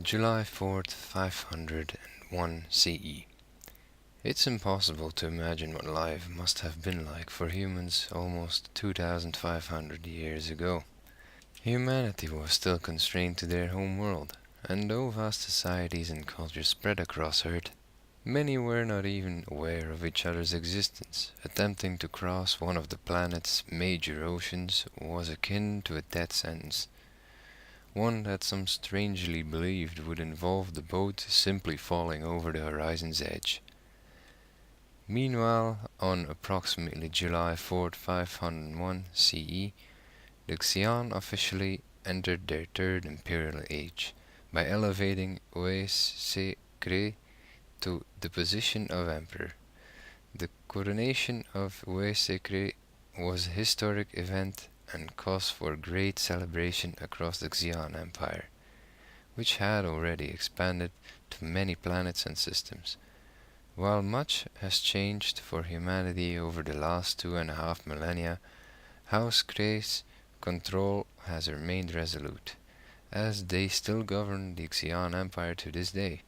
July 4th, 501 CE. It's impossible to imagine what life must have been like for humans almost 2,500 years ago. Humanity was still constrained to their home world, and though vast societies and cultures spread across Earth, many were not even aware of each other's existence. Attempting to cross one of the planet's major oceans was akin to a death sentence, one that some strangely believed would involve the boat simply falling over the horizon's edge. Meanwhile, on approximately July 4th, 501 CE, the Xian officially entered their third imperial age by elevating Uese to the position of emperor. The coronation of Uese was a historic event and cause for great celebration across the Xian Empire, which had already expanded to many planets and systems. While much has changed for humanity over the last 2.5 millennia, House Grey's control has remained resolute, as they still govern the Xian Empire to this day,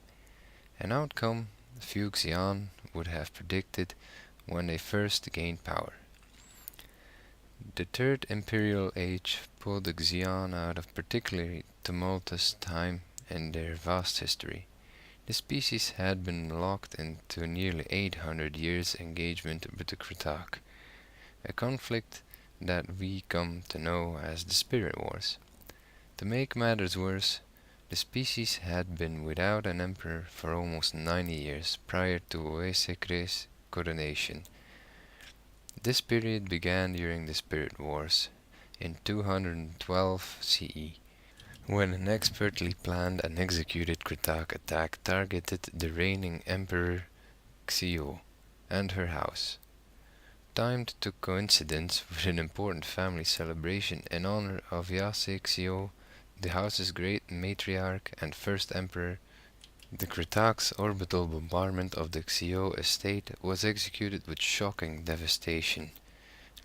an outcome few Xian would have predicted when they first gained power. The Third Imperial Age pulled the Xian out of particularly tumultuous time in their vast history. The species had been locked into nearly 800 years' engagement with the Kritak, a conflict that we come to know as the Spirit Wars. To make matters worse, the species had been without an emperor for almost 90 years prior to Oesekre's coronation. This period began during the Spirit Wars in 212 CE, when an expertly planned and executed Kritak attack targeted the reigning Emperor Xio and her house. Timed to coincidence with an important family celebration in honor of Yase Xio, the house's great matriarch and first emperor, the Kritak's orbital bombardment of the Xio estate was executed with shocking devastation,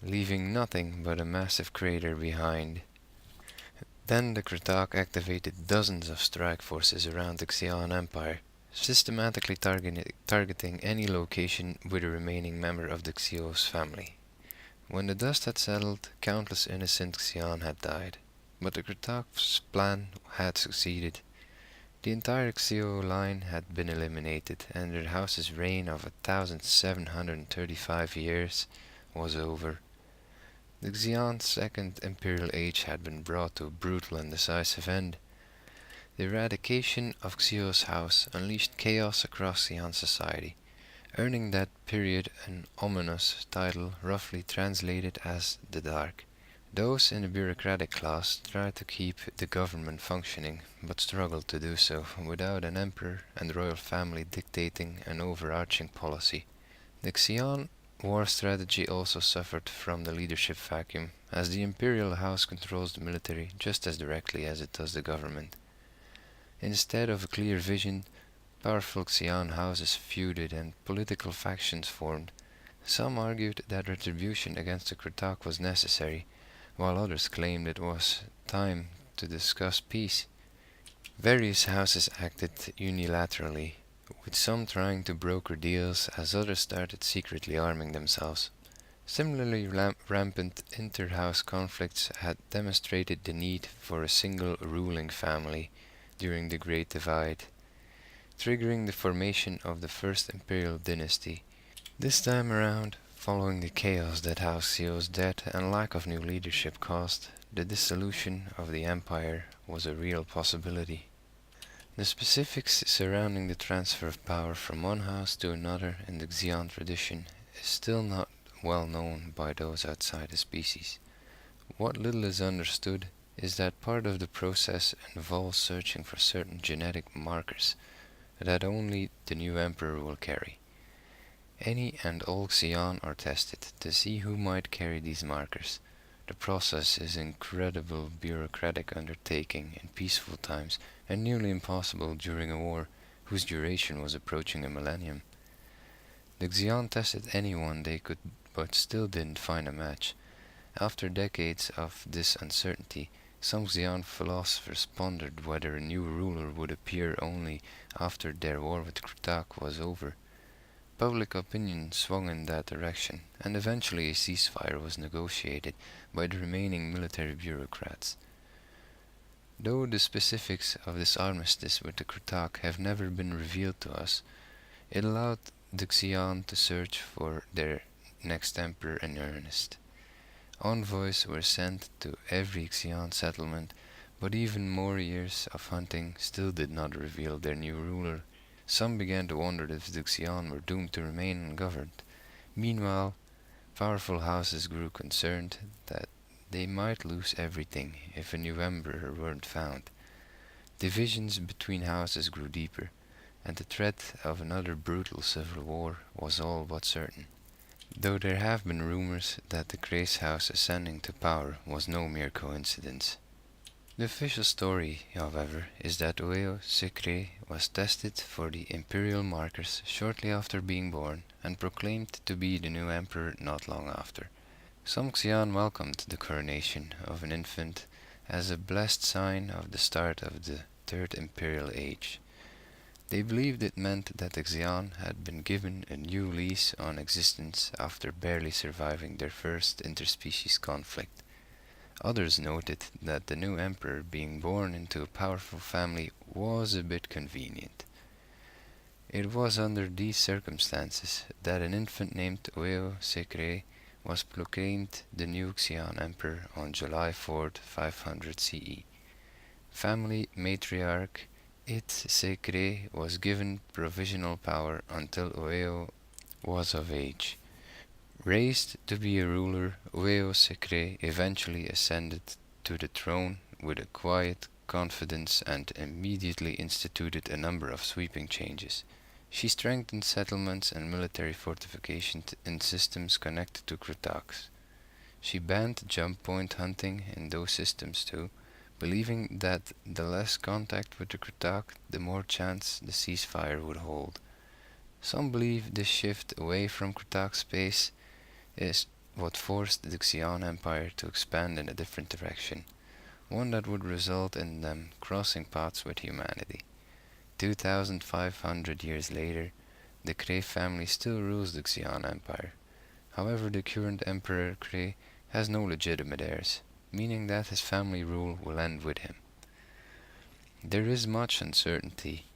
leaving nothing but a massive crater behind. Then the Kritak activated dozens of strike forces around the Xian Empire, systematically targeting any location with a remaining member of the Xio's family. When the dust had settled, countless innocent Xian had died, but the Kritak's plan had succeeded. The entire Xio line had been eliminated, and their house's reign of 1,735 years was over. The Xian's second imperial age had been brought to a brutal and decisive end. The eradication of Xio's house unleashed chaos across Xian society, earning that period an ominous title roughly translated as the Dark. Those in the bureaucratic class tried to keep the government functioning, but struggled to do so without an emperor and royal family dictating an overarching policy. The Xian war strategy also suffered from the leadership vacuum, as the imperial house controls the military just as directly as it does the government. Instead of a clear vision, powerful Xian houses feuded and political factions formed. Some argued that retribution against the Kritak was necessary, while others claimed it was time to discuss peace. Various houses acted unilaterally, with some trying to broker deals as others started secretly arming themselves. Similarly, rampant inter-house conflicts had demonstrated the need for a single ruling family during the Great Divide, triggering the formation of the First Imperial Dynasty. This time around, following the chaos that House Xio's death and lack of new leadership caused, the dissolution of the empire was a real possibility. The specifics surrounding the transfer of power from one house to another in the Xian tradition is still not well known by those outside the species. What little is understood is that part of the process involves searching for certain genetic markers that only the new emperor will carry. Any and all Xian are tested to see who might carry these markers. The process is an incredible bureaucratic undertaking in peaceful times and nearly impossible during a war whose duration was approaching a millennium. The Xian tested anyone they could, but still didn't find a match. After decades of this uncertainty, Some Xian philosophers pondered whether a new ruler would appear only after their war with Kritak was over. Public opinion swung in that direction, and eventually a ceasefire was negotiated by the remaining military bureaucrats. Though the specifics of this armistice with the Kritak have never been revealed to us, it allowed the Xian to search for their next emperor in earnest. Envoys were sent to every Xian settlement, but even more years of hunting still did not reveal their new ruler. Some began to wonder if the Xian were doomed to remain ungoverned. Meanwhile, powerful houses grew concerned that they might lose everything if a new emperor weren't found. Divisions between houses grew deeper, and the threat of another brutal civil war was all but certain. Though there have been rumors that the Grace House ascending to power was no mere coincidence. The official story, however, is that Oeo Sekre was tested for the imperial markers shortly after being born and proclaimed to be the new emperor not long after. Some Xian welcomed the coronation of an infant as a blessed sign of the start of the Third Imperial Age. They believed it meant that the Xian had been given a new lease on existence after barely surviving their first interspecies conflict. Others noted that the new emperor being born into a powerful family was a bit convenient. It was under these circumstances that an infant named Oeo Sekre was proclaimed the new Xian emperor on July 4, 500 CE. Family matriarch It Sekre was given provisional power until Oeo was of age. Raised to be a ruler, Oeo Sekre eventually ascended to the throne with a quiet confidence and immediately instituted a number of sweeping changes. She strengthened settlements and military fortifications in systems connected to Krutaks. She banned jump point hunting in those systems too, believing that the less contact with the Krutak, the more chance the ceasefire would hold. Some believe this shift away from Krutak space is what forced the Xian Empire to expand in a different direction, one that would result in them crossing paths with humanity. 2,500 years later, the Kree family still rules the Xian Empire. However, the current Emperor Kree has no legitimate heirs, meaning that his family rule will end with him. There is much uncertainty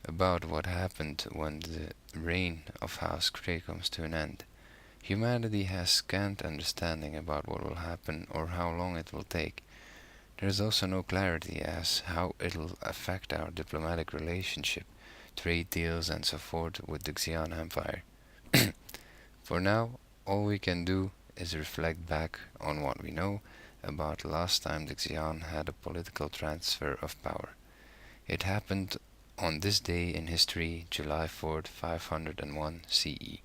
about what happened when the reign of House Kree comes to an end. Humanity has scant understanding about what will happen or how long it will take. There is also no clarity as how it'll affect our diplomatic relationship, trade deals and so forth with the Xian Empire. For now, all we can do is reflect back on what we know about the last time the Xian had a political transfer of power. It happened on this day in history, July 4, 501 CE.